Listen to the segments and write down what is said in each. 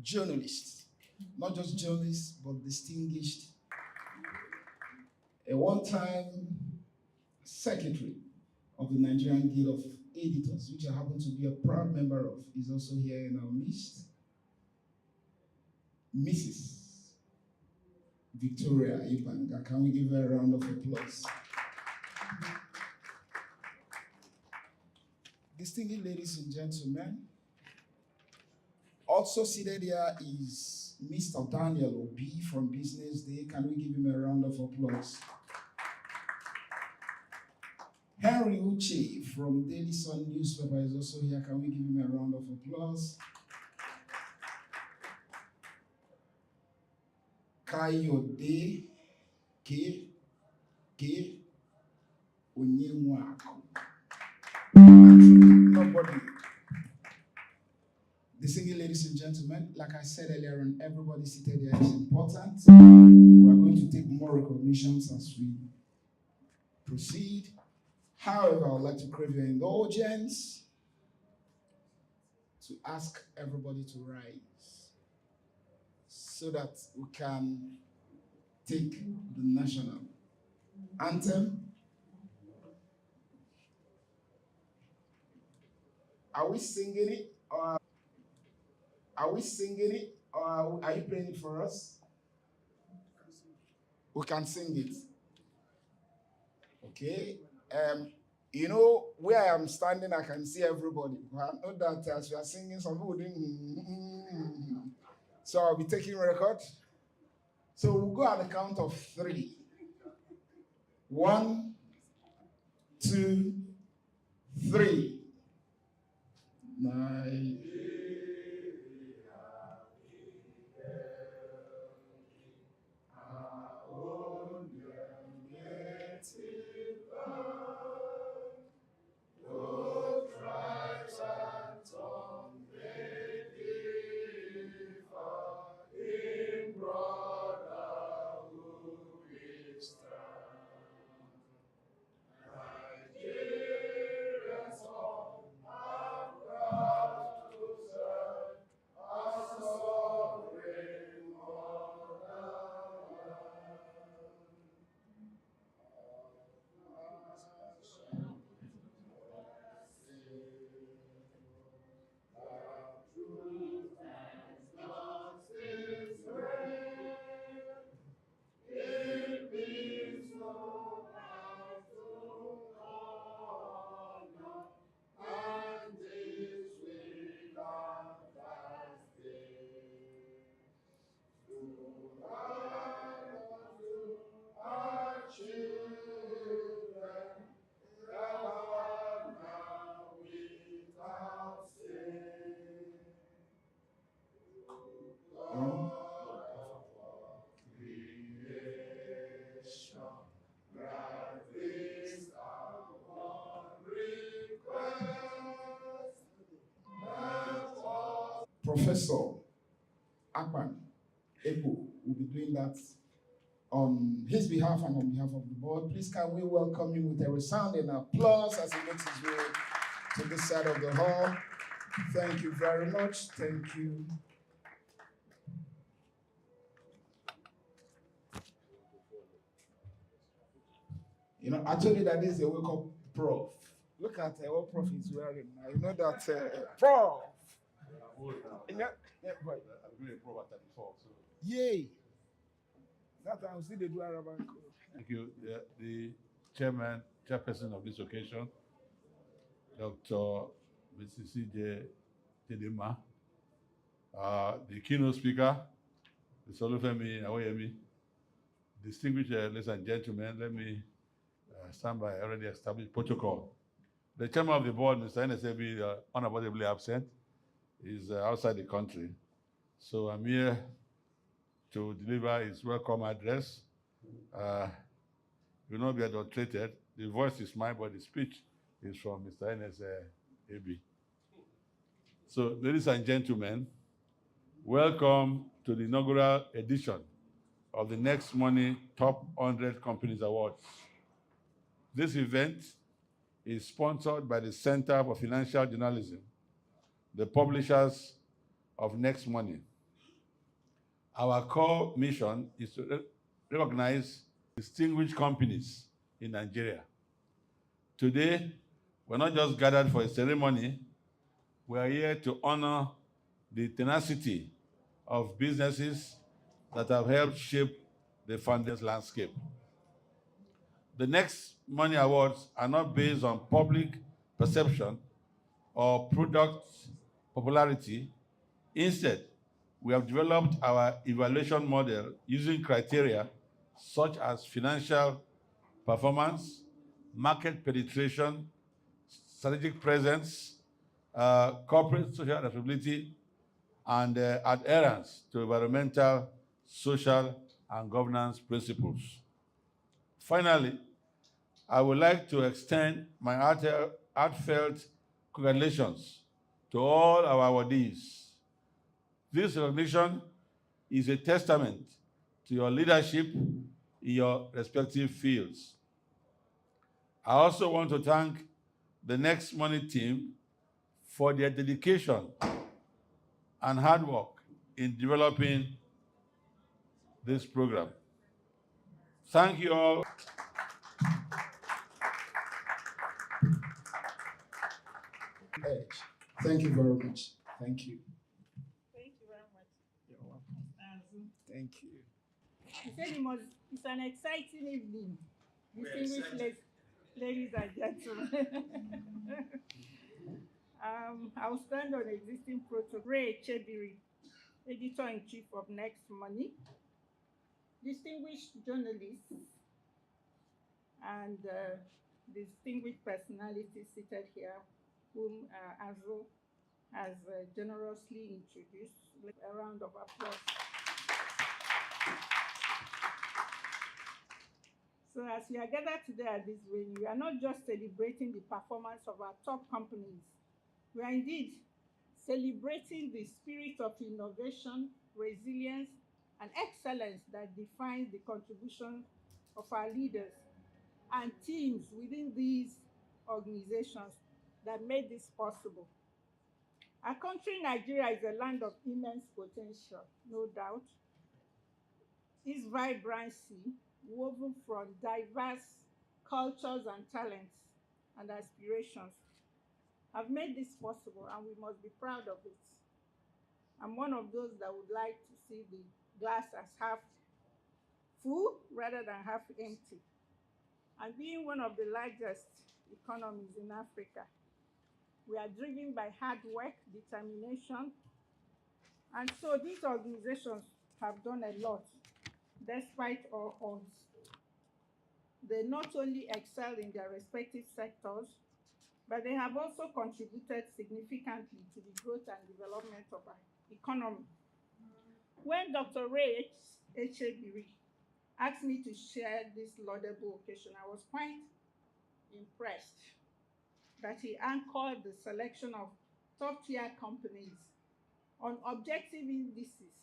journalist, not just journalist, but distinguished, a one-time secretary of the Nigerian Guild of Editors, which I happen to be a proud member of, is also here in our midst. Mrs. Victoria Ibanga. Can we give her a round of applause? Distinguished ladies and gentlemen, also seated here is Mr. Daniel Obi from Business Day. Can we give him a round of applause? Henry Uche from Daily Sun newspaper is also here. Can we give him a round of applause? Kayode K. Onyenwaku. Nobody. Distinguished ladies and gentlemen, like I said earlier on, everybody seated here is important. We are going to take more recognitions as we proceed. However, I would like to crave your indulgence to ask everybody to rise so that we can take the national anthem. Are we singing it? Or are you playing it for us? We can sing it. Okay. You know, where I am standing, I can see everybody. I know that as we are singing, some people doing. So I'll be taking record. So we'll go at the count of 3. 1, 2, 3. Nice. Professor Akpan Ebo will be doing that on his behalf and on behalf of the board. Please can we welcome him with a resounding applause as he makes his way to this side of the hall. Thank you very much. Thank you. You know, I told you that this is a wake-up prof. Look at what prof is wearing now. You know that prof. Yeah, right. I've been a prof at 34, so. Yay. That time see they do Arabic. Thank you. The chairperson of this occasion, Dr. Mrs. C.J. Tedema, the keynote speaker, Mr. Olufemi Awoyemi, distinguished ladies and gentlemen, let me stand by already established protocol. The chairman of the board, Mr. NSAB, unavoidably absent, is outside the country. So I'm here to deliver his welcome address. Will not be adulterated. The voice is mine, but the speech is from Mr. NSAB. So, ladies and gentlemen, welcome to the inaugural edition of the Next Money Top 100 Companies Awards. This event is sponsored by the Center for Financial Journalism, the publishers of Next Money. Our core mission is to recognize distinguished companies in Nigeria. Today, we're not just gathered for a ceremony, we are here to honor the tenacity of businesses that have helped shape the foundation's landscape. The next Money Awards are not based on public perception or product popularity. Instead, we have developed our evaluation model using criteria such as financial performance, market penetration, strategic presence, corporate social responsibility, and adherence to environmental, social, and governance principles. Finally, I would like to extend my heartfelt congratulations to all our awardees. This recognition is a testament to your leadership in your respective fields. I also want to thank the Next Money team for their dedication and hard work in developing this program. Thank you all. Edge. Thank you very much. Thank you. Thank you very much, You're welcome. Mr. Azu. Thank you. He said it's an exciting evening, distinguished ladies and gentlemen. I'll stand on existing protocol. Ray Chebiri, Editor-in-Chief of Next Money, distinguished journalists, and distinguished personalities seated here, whom Azu has generously introduced. A round of applause. So as we are gathered today at this venue, we are not just celebrating the performance of our top companies. We are indeed celebrating the spirit of innovation, resilience, and excellence that defines the contribution of our leaders and teams within these organizations that made this possible. Our country, Nigeria, is a land of immense potential, no doubt. Its vibrancy, woven from diverse cultures and talents and aspirations, have made this possible, and we must be proud of it. I'm one of those that would like to see the glass as half full rather than half empty. And being one of the largest economies in Africa, we are driven by hard work, determination, and so these organizations have done a lot despite all odds. They not only excel in their respective sectors, but they have also contributed significantly to the growth and development of our economy. When Dr. Ray Echebiri asked me to share this laudable occasion, I was quite impressed that he anchored the selection of top-tier companies on objective indices.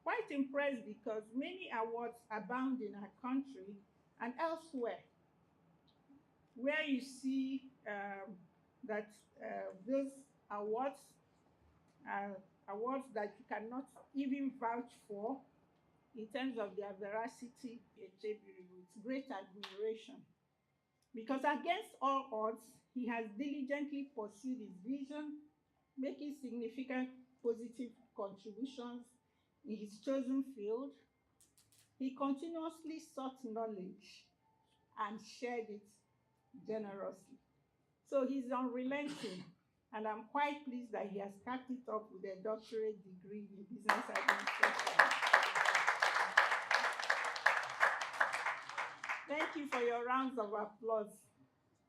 Quite impressed because many awards abound in our country and elsewhere, where you see that those awards are awards that you cannot even vouch for in terms of their veracity. Echebiri with great admiration, because against all odds, he has diligently pursued his vision, making significant positive contributions in his chosen field. He continuously sought knowledge and shared it generously. So he's unrelenting, and I'm quite pleased that he has capped it up with a doctorate degree in business administration. Thank you for your rounds of applause,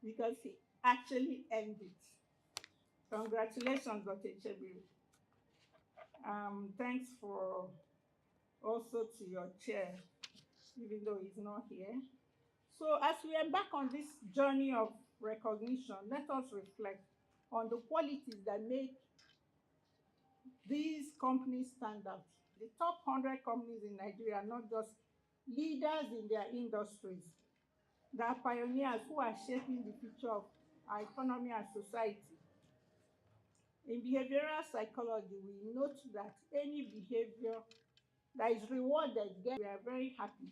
because he actually earned it. Congratulations, Dr. Echebiri. Thanks for also to your chair, even though he's not here. So as we embark on this journey of recognition, let us reflect on the qualities that make these companies stand out. The top 100 companies in Nigeria are not just leaders in their industries. They are pioneers who are shaping the future of our economy and society. In behavioral psychology, we note that any behavior that is rewarded, we are very happy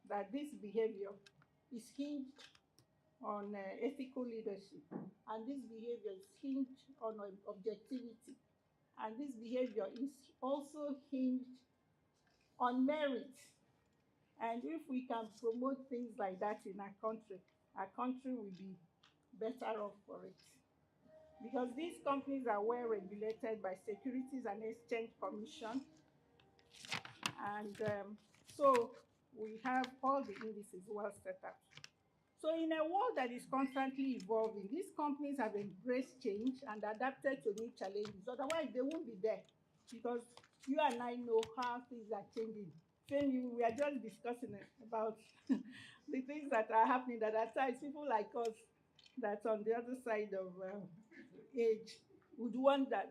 that this behavior is hinged on ethical leadership, and this behavior is hinged on objectivity, and this behavior is also hinged on merit. And if we can promote things like that in our country will be better off for it. Because these companies are well regulated by Securities and Exchange Commission, and so we have all the indices well set up. So in a world that is constantly evolving, these companies have embraced change and adapted to new challenges. Otherwise, they won't be there, because you and I know how things are changing. Femi, we are just discussing about the things that are happening, that at times people like us that's on the other side of age would wonder,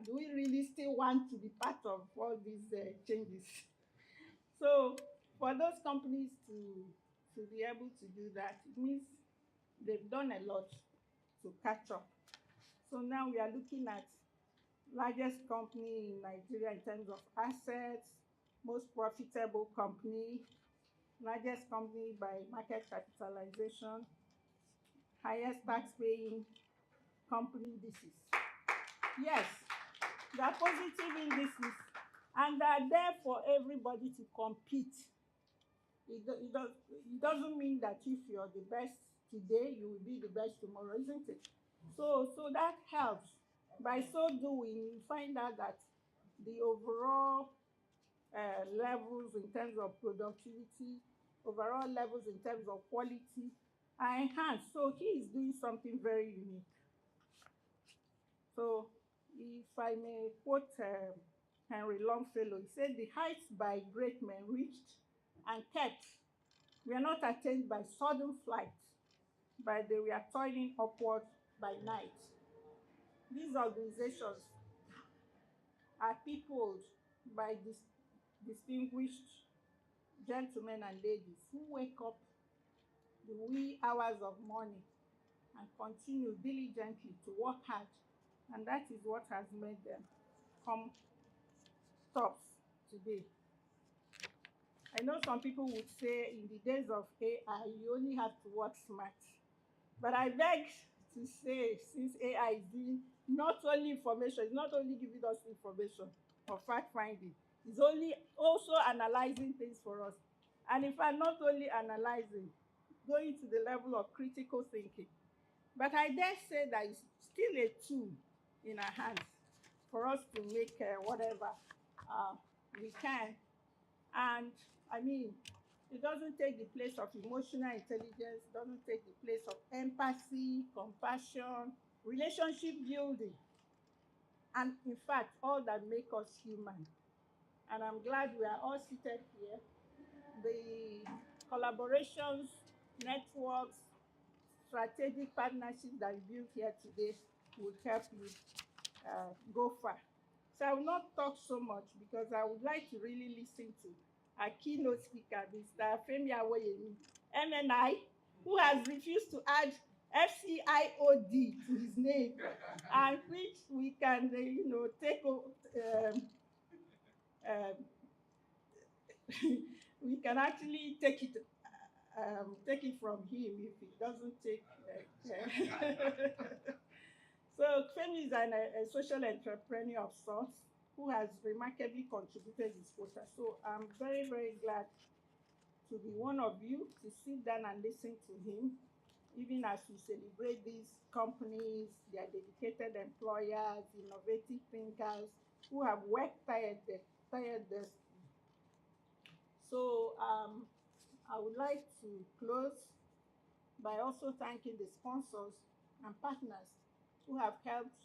do we really still want to be part of all these changes? So for those companies to be able to do that, it means they've done a lot to catch up. So now we are looking at largest company in Nigeria in terms of assets, most profitable company, largest company by market capitalization, highest tax-paying company indices. Yes, they are positive indices, and they are there for everybody to compete. It doesn't mean that if you're the best today, you will be the best tomorrow, isn't it? So that helps. By so doing, you find out that the overall levels in terms of productivity, overall levels in terms of quality are enhanced. So he is doing something very unique. So if I may quote Henry Longfellow, he said, "The heights by great men reached and kept were not attained by sudden flight, but they were toiling upward by night." These organizations are peopled by distinguished gentlemen and ladies who wake up the wee hours of morning and continue diligently to work hard, and that is what has made them come tops today. I know some people would say in the days of AI, you only have to work smart. But I beg to say, since AI is doing not only information, it's not only giving us information or fact finding, it's also analyzing things for us. And in fact, not only analyzing, going to the level of critical thinking. But I dare say that it's still a tool in our hands for us to make whatever we can. And I mean, it doesn't take the place of emotional intelligence, it doesn't take the place of empathy, compassion, relationship building, and in fact, all that make us human. And I'm glad we are all seated here. The collaborations, networks, strategic partnerships that we built here today will help you go far. So I will not talk so much because I would like to really listen to our keynote speaker, Mr. Femi Awoyemi, MNI, who has refused to add FCIOD to his name, and which we can, take we can actually take it from him if he doesn't take. So Femi is a social entrepreneur of sorts who has remarkably contributed his quota. So I'm very, very glad to be one of you to sit down and listen to him, even as we celebrate these companies, their dedicated employers, innovative thinkers who have worked tirelessly. So I would like to close by also thanking the sponsors and partners who have helped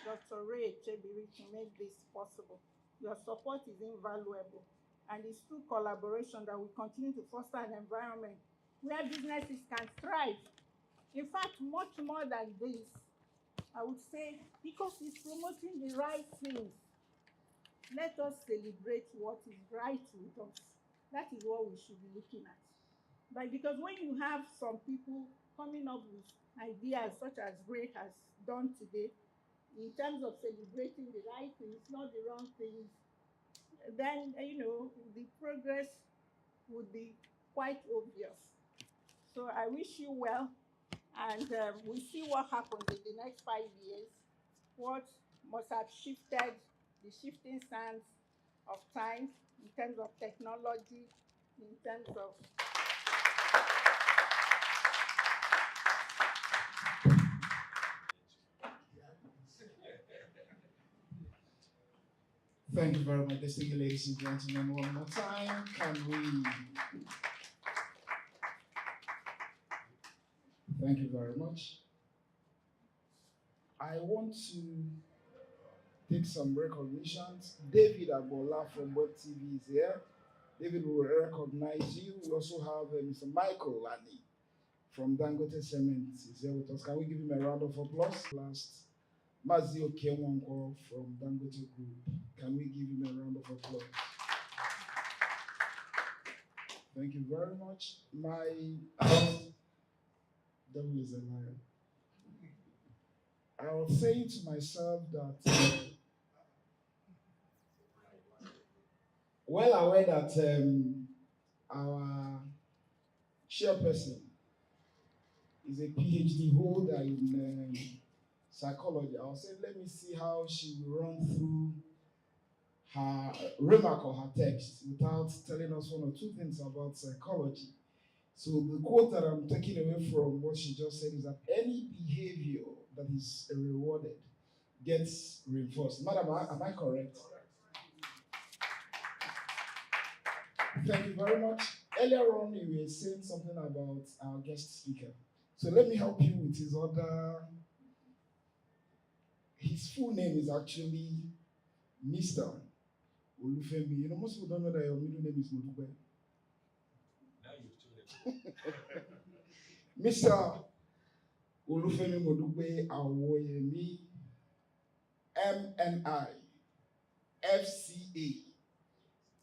Dr. Ray Chebiri to make this possible. Your support is invaluable, and it's through collaboration that we continue to foster an environment where businesses can thrive. In fact, much more than this, I would say, because it's promoting the right things. Let us celebrate what is right with us. That is what we should be looking at. Because when you have some people coming up with ideas such as Ray has done today in terms of celebrating the right things, not the wrong things, then the progress would be quite obvious. So I wish you well, and we'll see what happens in the next 5 years. What must have shifted, the shifting sands of times in terms of technology, in terms of Thank you very much, distinguished ladies and gentlemen. One more time, can we? Thank you very much. I want to take some recognitions. David Agbola from Web TV is here. David will recognize you. We also have Mr. Michael Lani from Dangote Cement is here with us. Can we give him a round of applause? Last, Mazio Kenwanko from Dangote Group. Can we give him a round of applause? Thank you very much. My devil is a liar. I was saying to myself that well aware that our chairperson is a PhD holder in psychology. I was saying, let me see how she will run through her remark or her text without telling us one or two things about psychology. So the quote that I'm taking away from what she just said is that any behavior that is rewarded gets reinforced. Madam, am I correct? Thank you very much. Earlier on, you were saying something about our guest speaker. So let me help you with his other. His full name is actually Mr. Olufemi. You know, most people don't know that your middle name is Modugbe. Now you've told them. Mr. Olufemi Modugbe Awoyemi, MNI, FCA,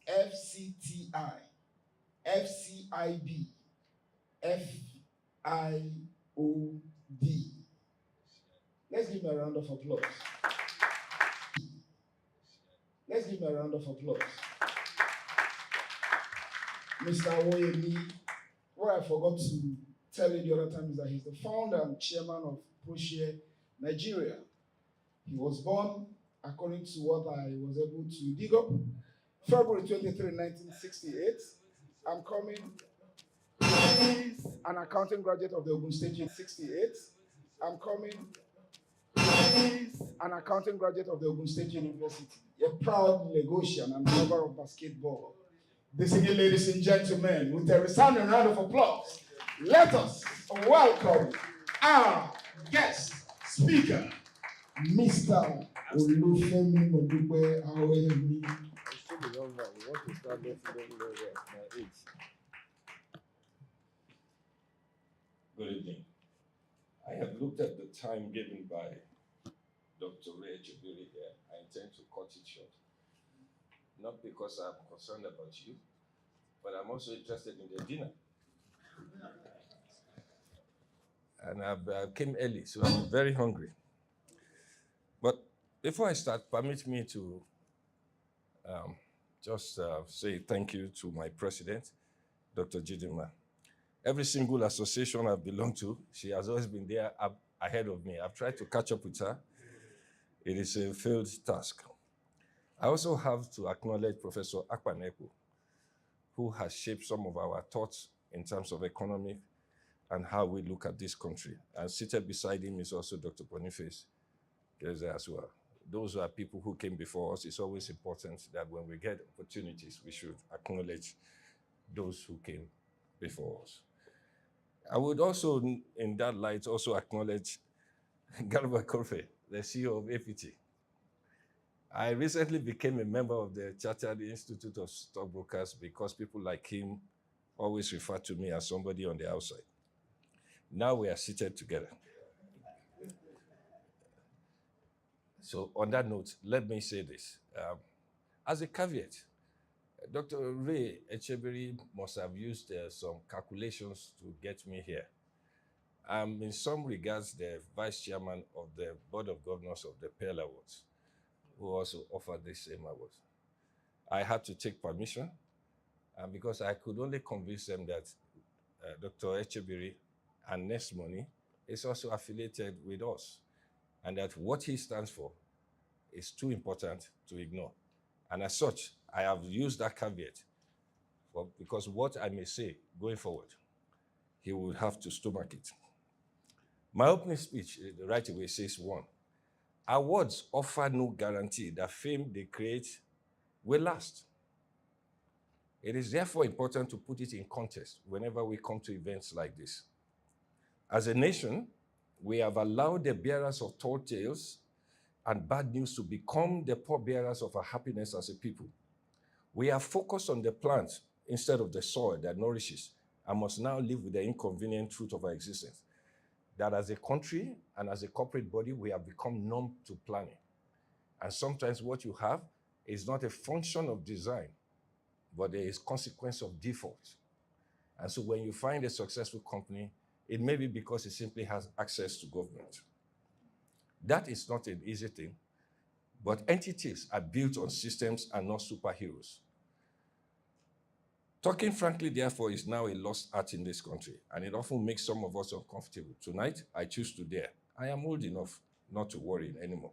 FCTI, FCIB, FIOD. Let's give him a round of applause. Let's give him a round of applause. Mr. Awoyemi, what I forgot to tell you the other time is that he's the founder and chairman of ProShare Nigeria. He was born, according to what I was able to dig up, February 23, 1968. I'm coming. He's an accounting graduate of the Ogun State in 68. I'm coming. He's an accounting graduate of the Ogun State University, a proud Lagosian and lover of basketball. Distinguished ladies and gentlemen, with a resounding round of applause, let us welcome our guest speaker, Mr. Olufemi Modugbe Awoyemi. I'm still the young man. You want to start letting them know that my age. Good evening. I have looked at the time given by Dr. Ray Echebiri here. I intend to cut it short. Not because I'm concerned about you, but I'm also interested in the dinner. And I came early, so I'm very hungry. But before I start, permit me to just say thank you to my president, Dr. Chidinma. Every single association I've belonged to, she has always been there up ahead of me. I've tried to catch up with her. It is a failed task. I also have to acknowledge Professor Akpan Ekpo, who has shaped some of our thoughts in terms of economy and how we look at this country. And seated beside him is also Dr. Boniface as well. Those are people who came before us. It's always important that when we get opportunities, we should acknowledge those who came before us. I would also, in that light, also acknowledge Garba Korfe, the CEO of APT. I recently became a member of the Chartered Institute of Stockbrokers because people like him always refer to me as somebody on the outside. Now we are seated together. So on that note, let me say this. As a caveat, Dr. Ray Echebiri must have used some calculations to get me here. I'm in some regards the vice chairman of the board of governors of the Pearl Awards, who also offered the same awards. I had to take permission, and because I could only convince them that Dr. Echebiri and Next Money is also affiliated with us, and that what he stands for is too important to ignore. And as such, I have used that caveat because what I may say going forward, he will have to stomach it. My opening speech right away says one, awards offer no guarantee that fame they create will last. It is therefore important to put it in context whenever we come to events like this. As a nation, we have allowed the bearers of tall tales and bad news to become the pallbearers of our happiness as a people. We are focused on the plant instead of the soil that nourishes, and must now live with the inconvenient truth of our existence. That as a country and as a corporate body, we have become numb to planning. And sometimes what you have is not a function of design, but there is consequence of default. And so when you find a successful company, it may be because it simply has access to government. That is not an easy thing, but entities are built on systems and not superheroes. Talking frankly, therefore, is now a lost art in this country, and it often makes some of us uncomfortable. Tonight, I choose to dare. I am old enough not to worry anymore.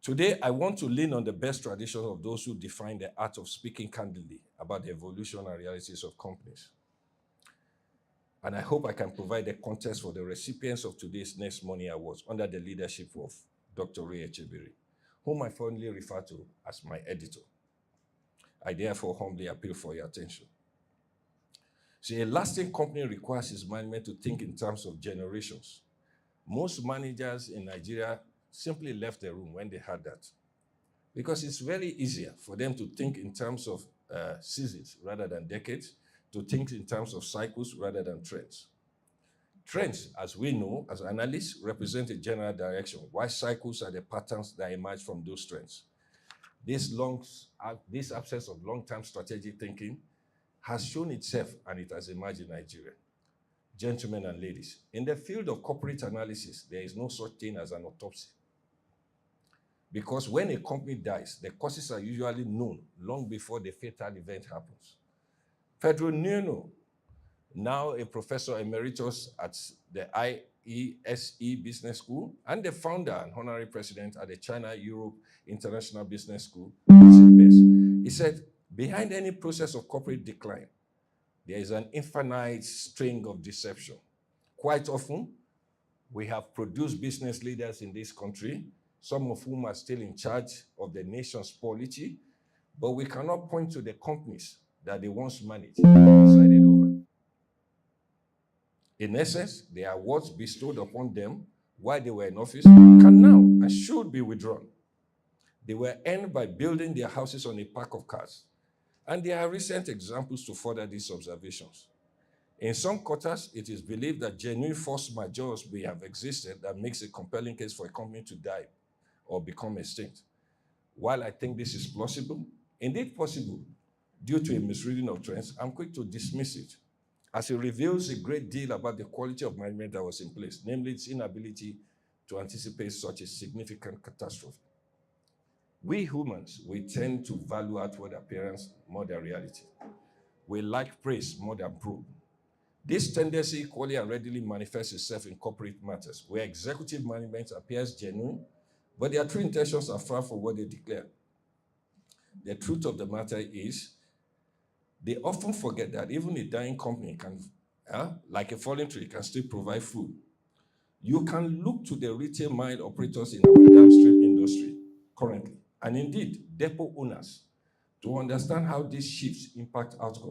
Today, I want to lean on the best traditions of those who define the art of speaking candidly about the evolution and realities of companies. And I hope I can provide the context for the recipients of today's Next Money Awards under the leadership of Dr. Ray Echebiri, whom I fondly refer to as my editor. I therefore humbly appeal for your attention. See, a lasting company requires its management to think in terms of generations. Most managers in Nigeria simply left the room when they heard that, because it's very easier for them to think in terms of seasons rather than decades, to think in terms of cycles rather than trends. Trends, as we know, as analysts, represent a general direction, while cycles are the patterns that emerge from those trends. This absence of long-term strategic thinking has shown itself, and it has emerged in Nigeria. Gentlemen and ladies, in the field of corporate analysis, there is no such thing as an autopsy. Because when a company dies, the causes are usually known long before the fatal event happens. Pedro Nuno, now a professor emeritus at the IESE Business School and the founder and honorary president at the China-Europe International Business School, puts it best. He said, behind any process of corporate decline, there is an infinite string of deception. Quite often, we have produced business leaders in this country, some of whom are still in charge of the nation's polity, but we cannot point to the companies that they once managed and decided over. In essence, the awards bestowed upon them while they were in office can now and should be withdrawn. They were earned by building their houses on a pack of cars. And there are recent examples to further these observations. In some quarters, it is believed that genuine force majeure may have existed that makes a compelling case for a company to die or become extinct. While I think this is plausible, indeed possible, due to a misreading of trends, I'm quick to dismiss it, as it reveals a great deal about the quality of management that was in place, namely its inability to anticipate such a significant catastrophe. We humans, we tend to value outward appearance more than reality. We like praise more than proof. This tendency equally and readily manifests itself in corporate matters, where executive management appears genuine, but their true intentions are far from what they declare. The truth of the matter is, they often forget that even a dying company can, like a fallen tree, can still provide food. You can look to the retail mine operators in our downstream industry currently, and indeed depot owners, to understand how these shifts impact outcomes.